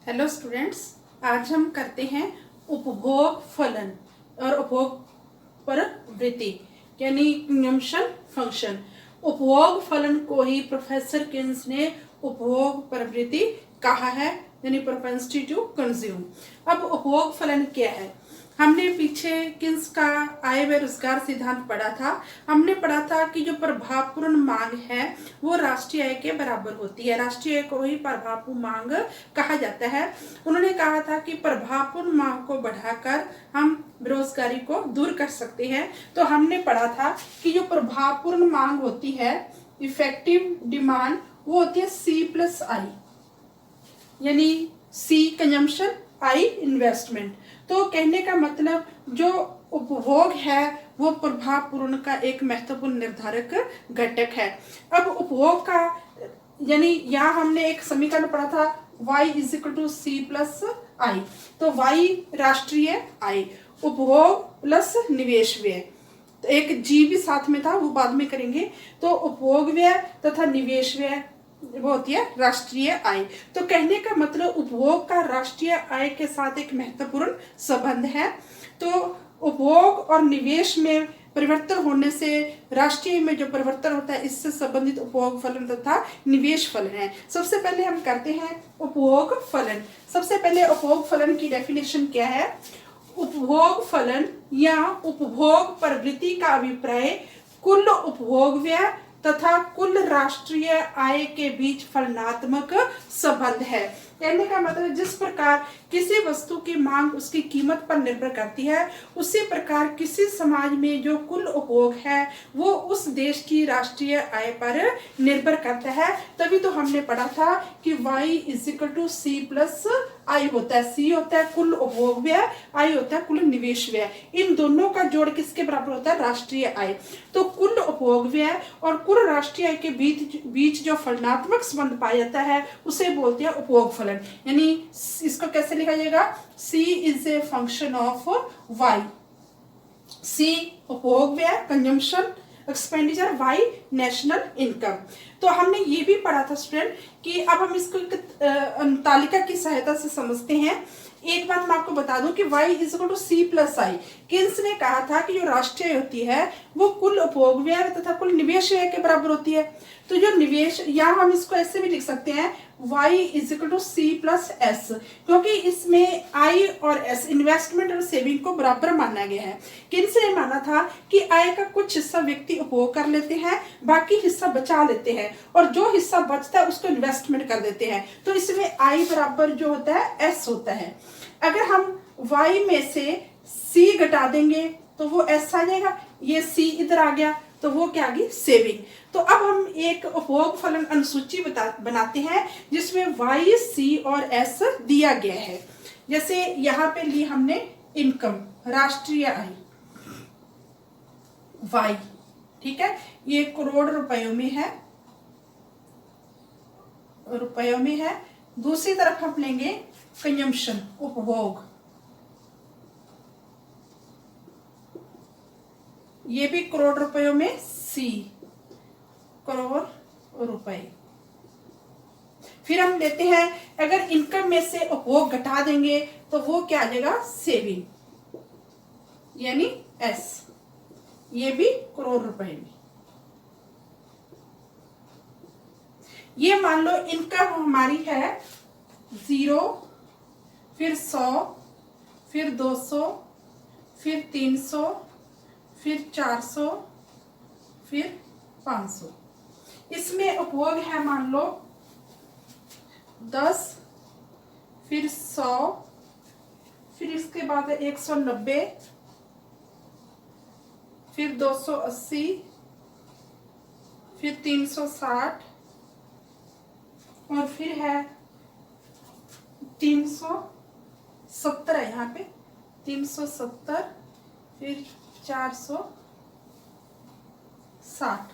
Hello students, आज हम करते हैं उपभोग फलन और उपभोग प्रवृत्ति यानी कंजम्पशन फंक्शन। उपभोग फलन को ही प्रोफेसर किन्स ने उपभोग प्रवृत्ति कहा है, यानी प्रोपेंसिटी टू कंज्यूम। अब उपभोग फलन क्या है? हमने पीछे किन्स का आय व रोजगार सिद्धांत पढ़ा था। हमने पढ़ा था कि जो प्रभावपूर्ण मांग है वो राष्ट्रीय आय के बराबर होती है। राष्ट्रीय आय को ही प्रभावपूर्ण मांग कहा जाता है। उन्होंने कहा था कि प्रभावपूर्ण मांग को बढ़ाकर हम बेरोजगारी को दूर कर सकते हैं। तो हमने पढ़ा था कि जो प्रभावपूर्ण मांग होती है, इफेक्टिव डिमांड, वो होती है C प्लस आई, यानी C कंजम्पशन, I इन्वेस्टमेंट। तो कहने का मतलब जो उपभोग है वो प्रभावपूर्ण का एक महत्वपूर्ण निर्धारक घटक है। अब उपभोग का यानी यहाँ हमने एक समीकरण पढ़ा था y = C प्लस आई। तो y राष्ट्रीय आय, उपभोग प्लस निवेश व्यय, तो एक G भी साथ में था, वो बाद में करेंगे। तो उपभोग व्यय तथा निवेश व्यय वो होती है राष्ट्रीय आय। तो कहने का मतलब उपभोग का राष्ट्रीय आय के साथ एक महत्वपूर्ण संबंध है। तो उपभोग और निवेश में परिवर्तन होने से राष्ट्रीय में जो परिवर्तन होता है, इससे संबंधित उपभोग फलन तथा निवेश फलन है। सबसे पहले हम करते हैं उपभोग फलन। सबसे पहले उपभोग फलन की डेफिनेशन क्या है? उपभोग फलन या उपभोग प्रवृत्ति का अभिप्राय कुल उपभोग व्यय तथा कुल राष्ट्रीय आय के बीच फलनात्मक संबंध है। कहने का मतलब जिस प्रकार किसी वस्तु की मांग उसकी कीमत पर निर्भर करती है, उसी प्रकार किसी समाज में जो कुल उपभोग है वो उस देश की राष्ट्रीय आय पर निर्भर करता है। तभी तो हमने पढ़ा था कि y = C प्लस आई होता है। C होता है कुल उपभोग व्यय, I होता है कुल निवेश व्यय। इन दोनों का जोड़ किसके बराबर होता है? राष्ट्रीय आय। तो कुल उपभोग व्यय और कुल राष्ट्रीय आय के बीच जो फलनात्मक संबंध पाया जाता है उसे बोलते हैं उपभोग फलन। यानी इसको कैसे लिखा जाएगा? C is a function of y। C उपभोग व्यय, consumption expenditure, y national income. तो हमने ये भी पढ़ा था स्टूडेंट कि अब हम इसको तालिका की सहायता से समझते हैं। एक बात मैं आपको बता दूं कि y = C प्लस आई। किन्स ने कहा था कि जो राष्ट्रीय होती है वो कुल उपभोग व्यय तथा कुल निवेश व्यय के बराबर होती है। तो जो निवेश, यहाँ हम इसको ऐसे भी लिख सकते हैं y = C प्लस S, क्योंकि इसमें I और S इन्वेस्टमेंट और सेविंग को बराबर माना गया है। किन्स ने माना था कि आय का कुछ हिस्सा व्यक्ति उपभोग कर लेते हैं, बाकी हिस्सा बचा लेते हैं और जो हिस्सा बचता है उसको इन्वेस्टमेंट कर देते हैं। तो इसमें I बराबर जो होता है S होता है। अगर हम y में से C घटा देंगे तो वो S आ जाएगा, ये C इधर आ गया तो वो क्या आ गई? सेविंग। तो अब हम एक उपभोग फलन अनुसूची बनाते हैं जिसमें y, C और S दिया गया है। जैसे यहाँ पे ली हमने इनकम, राष्ट्रीय आय y, ठीक है, ये करोड़ रुपयों में है। दूसरी तरफ हम लेंगे कंजम्पशन, उपभोग, ये भी करोड़ रुपयों में C, करोड़ रुपए। फिर हम लेते हैं, अगर इनकम में से उपभोग घटा देंगे तो वो क्या आ जाएगा? सेविंग, यानी S, ये भी करोड़ रुपए में। ये मान लो इनकम हमारी है 0, फिर 100, फिर 200, फिर 300, फिर 400, फिर 500। इसमें उपभोग है मान लो 10, फिर 100, फिर इसके बाद 190, फिर 280, फिर 360 और फिर है 370 है यहाँ पे, 370, फिर 460।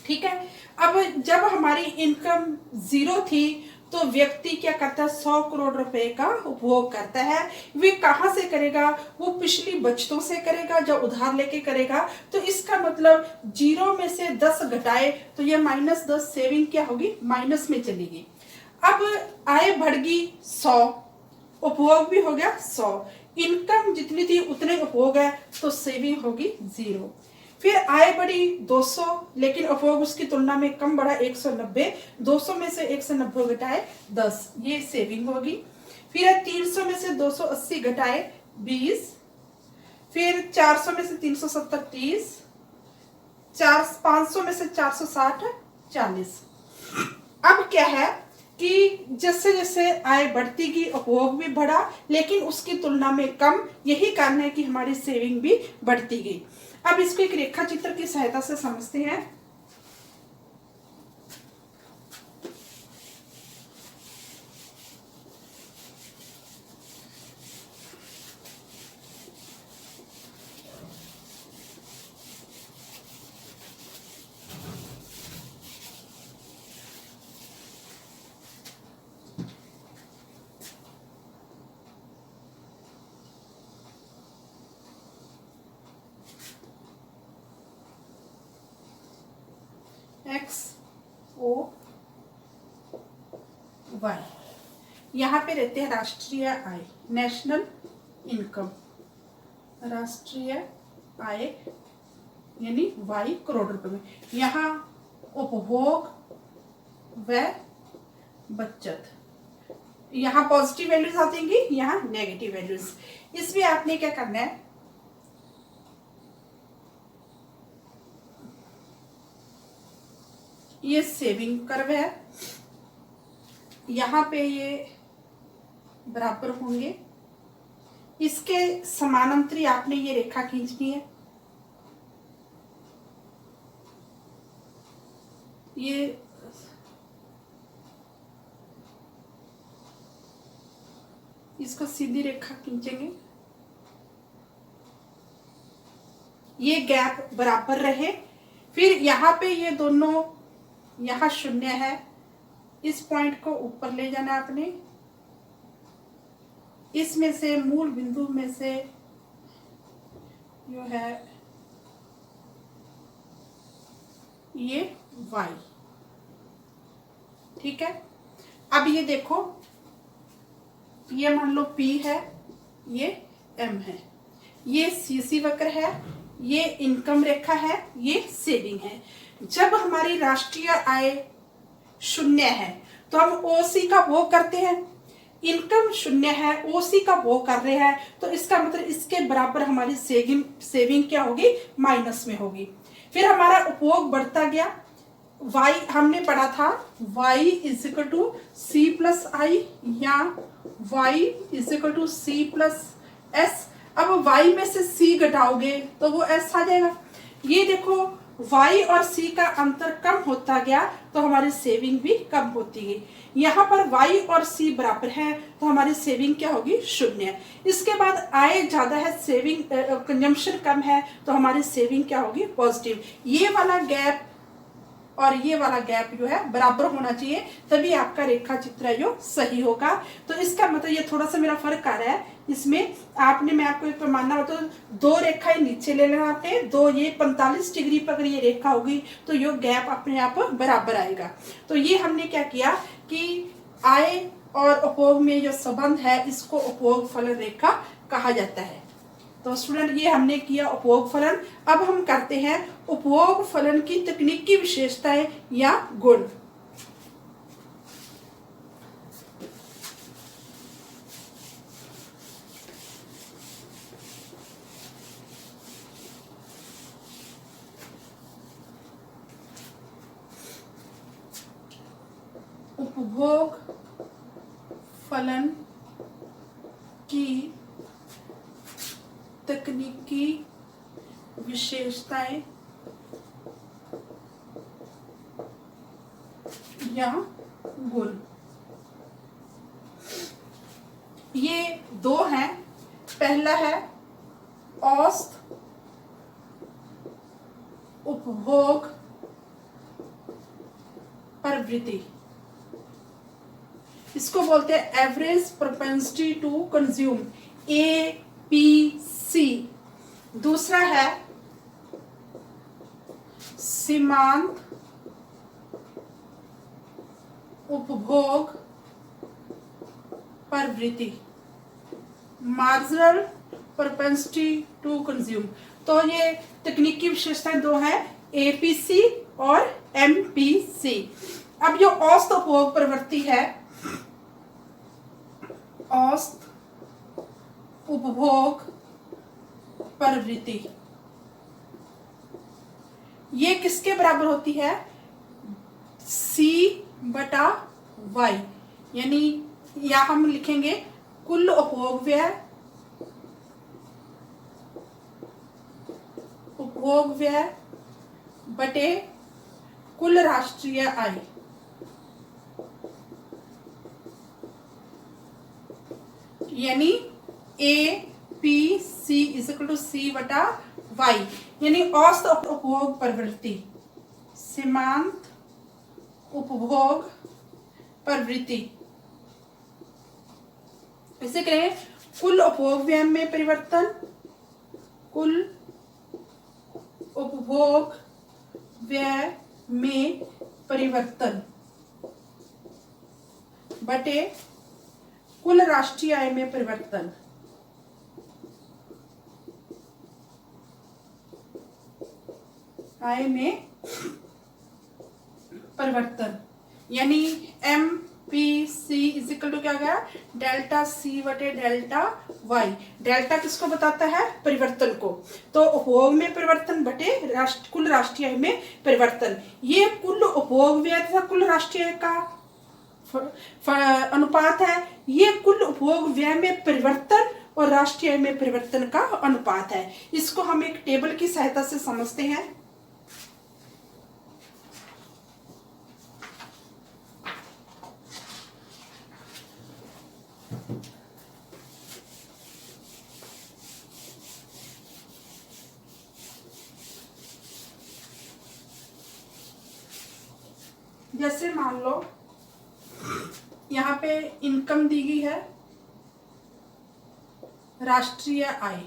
ठीक है। अब जब हमारी इनकम 0 थी तो व्यक्ति क्या करता है? 100 करोड़ रुपए का उपभोग करता है। वे कहाँ से करेगा? वो पिछली बचतों से करेगा, जब उधार लेके करेगा। तो इसका मतलब 0 में से 10 घटाए तो ये -10, सेविंग क्या होगी? माइनस में चलेगी। अब आय बढ़ गई 100, उपभोग भी हो गया 100, इनकम जितनी थी उतने उपभोग है, तो सेविंग होगी 0। फिर आय बढ़ी 200, लेकिन उपभोग उसकी तुलना में कम बढ़ा 190, 200 में से 190 घटाए 10, ये सेविंग होगी। फिर 300 में से 280 घटाए 20, फिर 400 में से 370 30, 500 में से 460 40। अब क्या है कि जैसे जैसे आय बढ़ती गई उपभोग भी बढ़ा, लेकिन उसकी तुलना में कम, यही कारण है कि हमारी सेविंग भी बढ़ती गई। अब इसको एक रेखा चित्र की सहायता से समझते हैं। एक्स ओ वाई, यहाँ पे रहते हैं राष्ट्रीय आय, नेशनल इनकम, राष्ट्रीय आय यानी वाई करोड़ रुपए में। यहाँ उपभोग व बचत, यहाँ पॉजिटिव वैल्यूज आतेंगी, यहाँ नेगेटिव वैल्यूज। इसमें आपने क्या करना है, ये सेविंग कर्व है, यहाँ पे ये बराबर होंगे, इसके समानांतरी आपने ये रेखा खींचनी है, ये इसको सीधी रेखा खींचेंगे, ये गैप बराबर रहे। फिर यहाँ पे ये दोनों, यहाँ 0 है, इस पॉइंट को ऊपर ले जाना आपने, इसमें से मूल बिंदु में से जो है ये y, ठीक है। अब ये देखो, ये मान लो P है, ये M है, ये CC वक्र है, ये इनकम रेखा है, ये सेविंग है। जब हमारी राष्ट्रीय आय 0 है तो हम OC का भोग करते हैं, इनकम 0 है, OC का भोग कर रहे हैं, तो इसका मतलब इसके बराबर हमारी सेविंग क्या होगी, माइनस में होगी। फिर हमारा उपभोग बढ़ता गया, y हमने पढ़ा था y is equal to C plus I या y is equal to C plus S. अब y में से c घटाओगे तो वो s आ जाएगा। ये देखो y और c का अंतर कम होता गया तो हमारी सेविंग भी कम होती गई। यहाँ पर y और c बराबर है तो हमारी सेविंग क्या होगी, 0। इसके बाद आय ज्यादा है, सेविंग कंजम्पशन कम है, तो हमारी सेविंग क्या होगी, पॉजिटिव। ये वाला गैप और ये वाला गैप जो है बराबर होना चाहिए, तभी आपका रेखा चित्र जो सही होगा। तो इसका मतलब ये थोड़ा सा मेरा फर्क आ रहा है इसमें। आपने, मैं आपको एक मानना हो तो 2 रेखाएं नीचे ले लेना आपने, 2 ये 45 डिग्री पर अगर ये रेखा होगी तो ये गैप अपने आप बराबर आएगा। तो ये हमने क्या किया कि आय और उपभोग में जो संबंध है इसको उपभोग फलन रेखा कहा जाता है। तो स्टूडेंट ये हमने किया उपभोग फलन। अब हम करते हैं उपभोग फलन की तकनीकी विशेषताएं या गुण। उपभोग फलन की तकनीकी विशेषताएं या गुण, ये 2 हैं। पहला है औसत उपभोग प्रवृत्ति, इसको बोलते हैं average propensity to consume, APC। दूसरा है सीमांत उपभोग प्रवृत्ति, मार्जिनल प्रोपेंसिटी टू कंज्यूम। तो ये तकनीकी विशेषताएं दो हैं, एपीसी और एमपीसी। अब जो औसत उपभोग प्रवृत्ति है, औसत उपभोग प्रवृत्ति, ये किसके बराबर होती है? C बटा वाई, यानी या हम लिखेंगे कुल उपभोग व्यय, उपभोग व्यय बटे कुल राष्ट्रीय आय। यानी A P C is equal to C बटा वाई, यानी औसत उपभोग प्रवृत्ति, सीमांत उपभोग प्रवृत्ति। इसे कहें कुल उपभोग व्यय में परिवर्तन, कुल उपभोग व्यय में परिवर्तन बटे कुल राष्ट्रीय आय में परिवर्तन। आय में परिवर्तन, यानी M P C is equal to क्या गया? डेल्टा सी बटे डेल्टा वाई। डेल्टा किसको बताता है? परिवर्तन को। तो उपभोग में परिवर्तन बटे कुल राष्ट्रीय आय में परिवर्तन। ये कुल उपभोग व्यय तथा कुल राष्ट्रीय आय का अनुपात है। ये कुल उपभोग व्यय में परिवर्तन और राष्ट्रीय आय में परिवर्तन का अनुपात है। इसको हम एक टेबल की सहायता से समझते हैं। जैसे मान लो यहाँ पे इनकम दी गई है, राष्ट्रीय आय,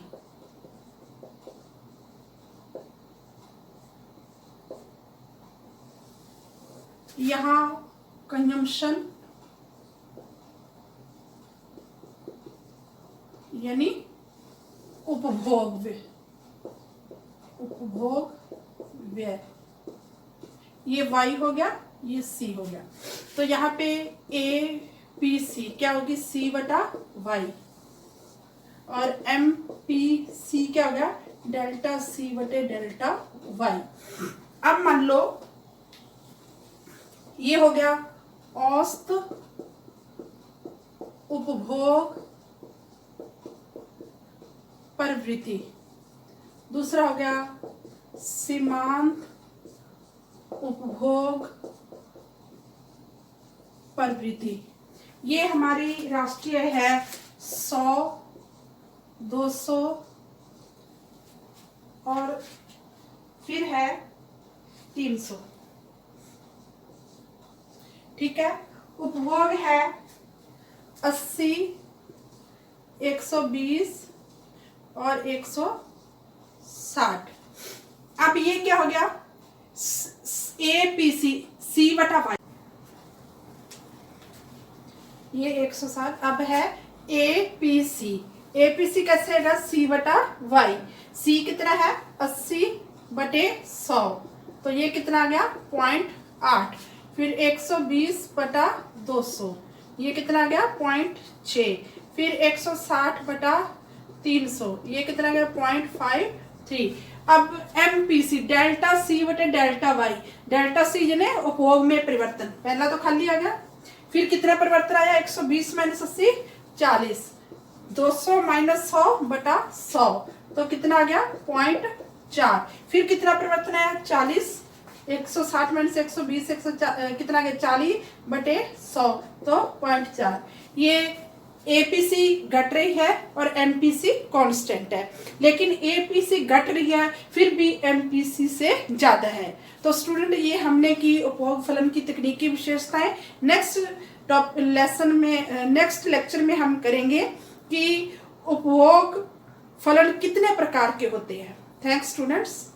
यहाँ कंजम्पशन यानी उपभोग व्यय, उपभोग व्यय, ये वाई हो गया, ये सी हो गया। तो यहाँ पे ए पी सी क्या होगी? सी बटा वाई, और एम पी सी क्या हो गया? डेल्टा सी बटे डेल्टा वाई। अब मान लो ये हो गया औसत उपभोग प्रवृत्ति, दूसरा हो गया सीमांत उपभोग प्रवृत्ति। ये हमारी राष्ट्रीय है 100, 200 और फिर है 300। ठीक है। उपभोग है 80, 120 और 160। अब ये क्या हो गया? ए पी सी, सी बटा वाई, ये 160। अब है ए पी सी, ए पी सी कैसे है? सी बटा वाई। सी कितना है? 80 बटे 100, तो ये कितना आ गया? 0.8। फिर 120 बटा 200, ये कितना आ गया? 0.6। फिर 160 बटा 300, ये कितना आ गया? 0.53। अब M P C, delta C बटे डेल्टा वाई। डेल्टा सी यानी उपभोग में परिवर्तन, पहला तो खाली आ गया। फिर कितना परिवर्तन आया? 120 माइनस 80, 40। 200 माइनस 100 बटा 100, तो कितना आ गया? 0.4। फिर कितना परिवर्तन आया? 40। 160 माइनस 120, कितना आ गया? 40 बटे 100, तो 0.4। ये एपीसी घट रही है और एमपीसी कांस्टेंट है, लेकिन एपीसी घट रही है फिर भी एमपीसी से ज्यादा है। तो स्टूडेंट, ये हमने की उपभोग फलन की तकनीकी विशेषताएं। नेक्स्ट लेक्चर में हम करेंगे कि उपभोग फलन कितने प्रकार के होते हैं। Thanks students.